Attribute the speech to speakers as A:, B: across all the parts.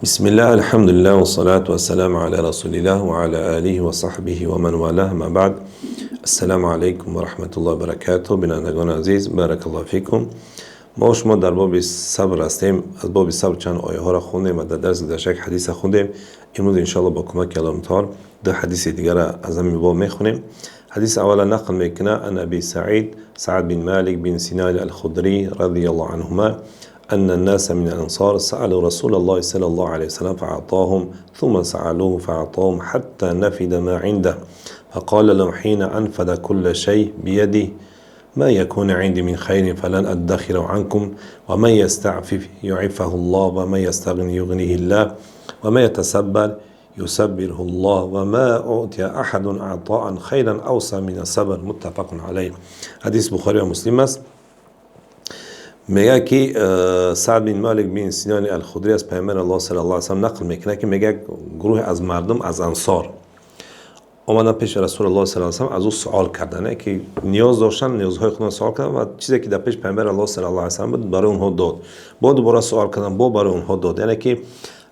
A: بسم الله الحمد لله والصلاة والسلام على رسول الله وعلى آله وصحبه ومن والاه ما بعد. السلام عليكم ورحمة الله وبركاته. بینندگان عزیز، بارک الله فیکم. ما شما در باب صبر هستیم. از باب صبر چند آیه ها را خوندیم و در درس گذشته یک حدیث خوندیم. امروز ان شاء الله با کمک الله تعالی دو حدیث دیگر را از همین باب میخونیم. حدیث اولا نقل میکنه ان ابي سعد بن مالك بن سنان الخدري رضي الله عنهما أن الناس من الأنصار سألوا رسول الله صلى الله عليه وسلم فأعطاهم ثم سألوه فأعطاهم حتى نفد ما عنده فقال لهم حين أنفد كل شيء بيده ما يكون عندي من خير فلن أدخر عنكم ومن يستعفف يعفه الله ومن يستغني يغنيه الله وما يتسبل يسبره الله وما أعطي أحد عطاء خيرا أوسع من الصبر. متفق عليه. حدیث بخاری و مسلم است. میگه که سعد بن مالک بن سنان الخدری از پیامبر الله صلی الله علیه و سلم نقل میکنه که میگه گروه از مردم از انصار اومدن پیش رسول الله صلی الله علیه و سلم، از او سوال کردن که نیاز داشتن، نیازهای خودشون سوال کردن و چیزی که در پیش پیامبر الله صلی الله علیه و سلم بود برای اونها داد. با دوباره سوال کردن، با برای اونها داد، یعنی که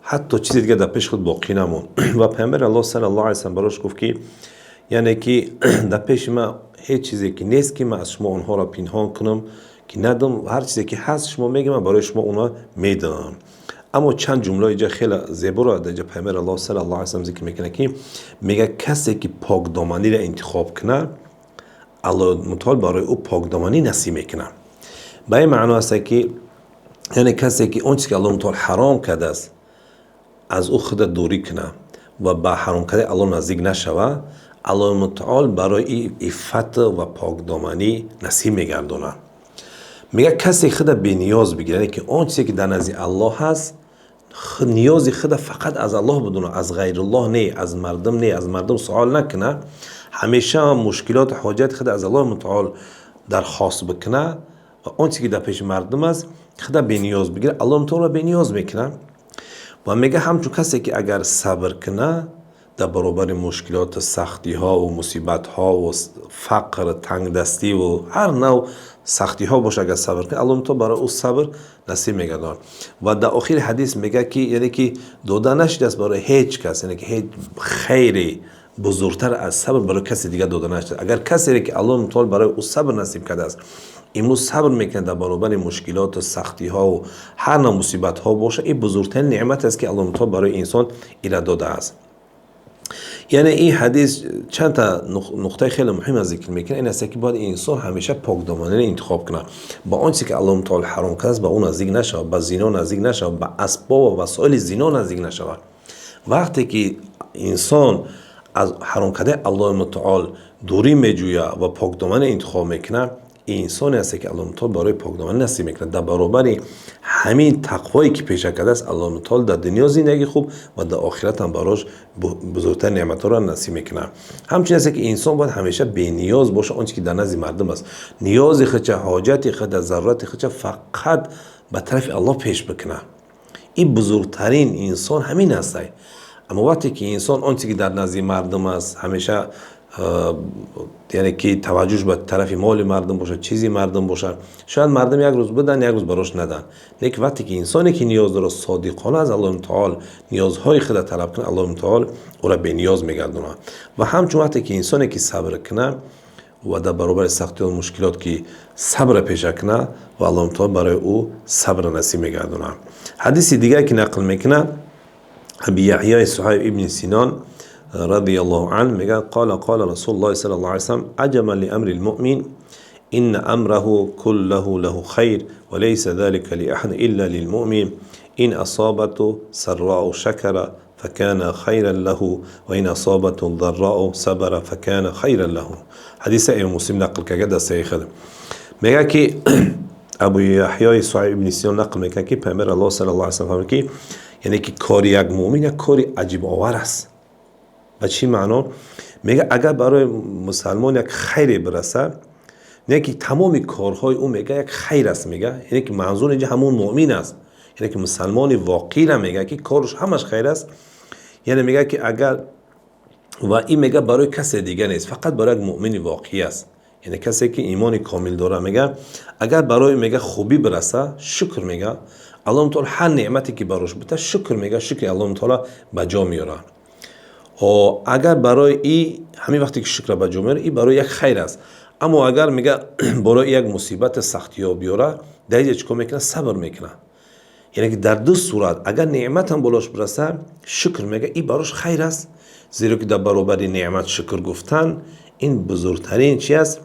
A: حتی چیزی دیگه در پیش خود باقی نموند. و پیامبر الله صلی الله علیه و سلم براش گفت که یعنی که در پیش ما هیچ چیزی که نیست که من از شما اونها را پنهان کنم که ندم، هر چیزی که هست شما میگم برای شما اونا میدم. اما چند جمله اینجا خیلی زیبا را در پیامبر الله صلی الله علیه و سلم ذکر میکنه که میگه کسی که پاک دامنی را انتخاب کنه الله متعال برای او پاک دامنی نصیب میکنه. به این معنی است که یعنی کسی که اون چیزی که الله متعال حرام کرده است از او خود دوری کنه و به حرام کرده الله نزدیک نشوه، الله متعال برای عفت و پاک دامنی نصیب میگردونه. میگه کسی خود بی نیاز بگیره، یعنی که اون چیزی که در نزد الله هست نیاز خود فقط از الله بدونه، از غیر الله نه، از مردم نه، از مردم سوال نکنه، همیشه مشکلات حاجت خود از الله متعال درخواست بکنه و اون چیزی که در پیش مردم است خود بی نیاز بگیره، الله متعال بی نیاز میکنه. و میگه همچون کسی که اگر صبر کنه در برابر مشکلات، سختی ها و مصیبت ها و فقر، تنگ دستی و هر نوع سختی ها باشه، اگر صبر کنه الله تو برای او صبر نصیب میگردن. و در آخر حدیث میگه که یعنی که داده نشده است برای هیچ کس، یعنی که هیچ خیری بزرگتر از صبر برای کسی دیگه داده نشده. اگر کسی که الله متعال برای او صبر نصیب کرده است امروز صبر میکنه در برابر مشکلات و سختی ها و هر نوع مصیبت ها باشه، این بزرگترین نعمت است که الله متعال برای انسان ایراد داده است. یعنی این حدیث چند تا نقطه خیلی مهم از ذکر میکنه. این است که باید انسان همیشه پاک دامنی انتخاب کنه، با آن چیزی که الله متعال حرام کرده است به اون نزدیک نشود، به زنا نزدیک نشود، به اسباب و وسایل زنا نزدیک نشود. وقتی که انسان از حرام کرده الله متعال دوری میجویه و پاک دامنی انتخاب میکنه، این انسانی است که الله متعال برای پاک دامنی نصیب میکنه. در برابر همین تقوایی که پیشه کرده است الله متعال در دنیا زندگی خوب و در آخرت هم براش بزرگترین نعمت‌ها را نصیب میکنه. همچنین است که انسان باید همیشه بی نیاز باشه، آنچه که در نزد مردم است نیاز خودش، حاجت خودش، ضرورت خودش فقط به طرف الله پیش بکنه. این بزرگترین انسان همین است. اما وقتی که انسان آنچه که در نزد مردم است همیشه یعنی که توجهش به طرف مال مردم باشه، چیزی مردم باشه، شاید مردم یک روز بدن یک روز براش ندن، لیکن وقتی که انسانی که نیاز داره صادقانه از الله تعالی نیازهای خود طلب کنه الله تعالی او را به نیاز میگردونه. و همچون وقتی که انسانی که صبر کنه و در برابر سختی و مشکلات که صبر پیش کنه و الله تعالی برای او صبر نصیب میگردونه. حدیث دیگه که نقل میکنه ابی یحیی صهیب ابن سنان رضي الله عنه میگه قال رسول الله صلى الله عليه وسلم عجبا لأمر المؤمن إن أمره كله له خير وليس ذلك لأحد إلا للمؤمن إن أصابته سراء شكر فكان خيرا له وإن أصابته ضراء صبر فكان خيرا له. حدیث امام مسلم نقل کرده صحیح خود. میگه که ابو یحیی صهیب ابن سنان نقل میکنه که پیامبر الله صلی الله علیه و سلم که یعنی که کار یک مؤمن یک کار عجیب آور است. و چی معنا؟ میگه اگر برای مسلمان یک خیری برسه، نه که تمام کارهای او میگه یک خیر است، میگه یعنی که منظور اینجا همون مؤمن است، یعنی که مسلمان واقعی را میگه که کارش همش خیر است. یعنی میگه که اگر و این میگه برای کسی دیگه نیست، فقط برای یک مؤمن واقعی است. یعنی کسی که ایمان کامل داره میگه اگر برای میگه خوبی برسه شکر میگه، الله تعالی هر نعمتی که براش بده شکر میگه، شکر الله تعالی بجا میاره. و اگر برای این همین وقتی که شکر بجا میاره این برای یک خیر است. اما اگر میگه برای یک مصیبت سختی ها بیاره دیگه چیکار میکنه؟ صبر میکنه. یعنی که در دو صورت اگر نعمت هم بالاش برسه شکر میگه این براش خیر است، زیرا که در برابر نعمت شکر گفتن این بزرگترین چی است؟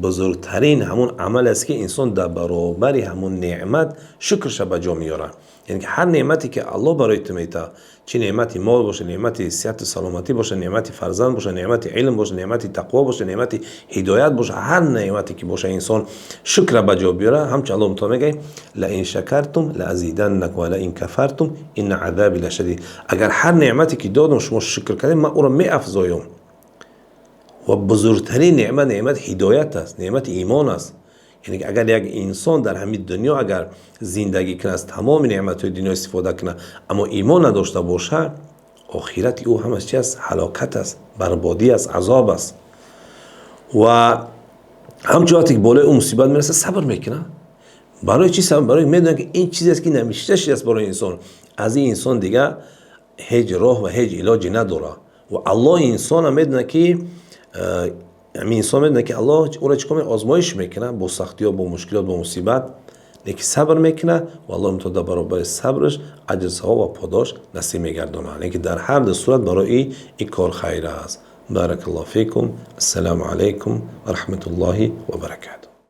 A: بزرگترین همون عمل است که انسان در برابر همون نعمت شکرش به جا میاره. یعنی که هر نعمتی که الله برای تو میده، چه نعمتی مال باشه، نعمتی صحت سلامتی باشه، نعمتی فرزند باشه، نعمتی علم باشه، نعمتی تقوا باشه، نعمتی هدایت باشه، هر نعمتی که باشه انسان شکر به جا بیاره، همچنین الله تعالی میگه لئن شکرتم لازیدنکم و لئن کفرتم ان عذابی لشدید. اگر هر نعمتی که دادم شما شکر کردید من او را می افزایم. و بزرگترین نعمت هدایت است، نعمت ایمان است. یعنی اگر یک انسان در همین دنیا اگر زندگی کنه از تمام نعمت‌های دنیا استفاده کنه اما ایمان نداشته باشه، آخرت او همش چی است؟ هلاکت است، بربادی است، عذاب است. و همچون وقتی که بالای اون مصیبت میرسه صبر میکنه. برای چی صبر؟ برای میدونه که این چیزی است که نمیشه است برای انسان، از این انسان دیگه هیچ راه و هیچ علاجی نداره. و الله انسان میدونه که همین انسان میدونه که الله او را چیکار آزمایش میکنه با سختی ها، با مشکلات، با مصیبت، لیکن صبر میکنه و الله متعال در برابر صبرش اجر ثواب و پاداش نصیب میگردونه. یعنی که در هر دو صورت برای این کار خیر است. بارک الله فیکم. السلام علیکم و رحمت الله و برکاته.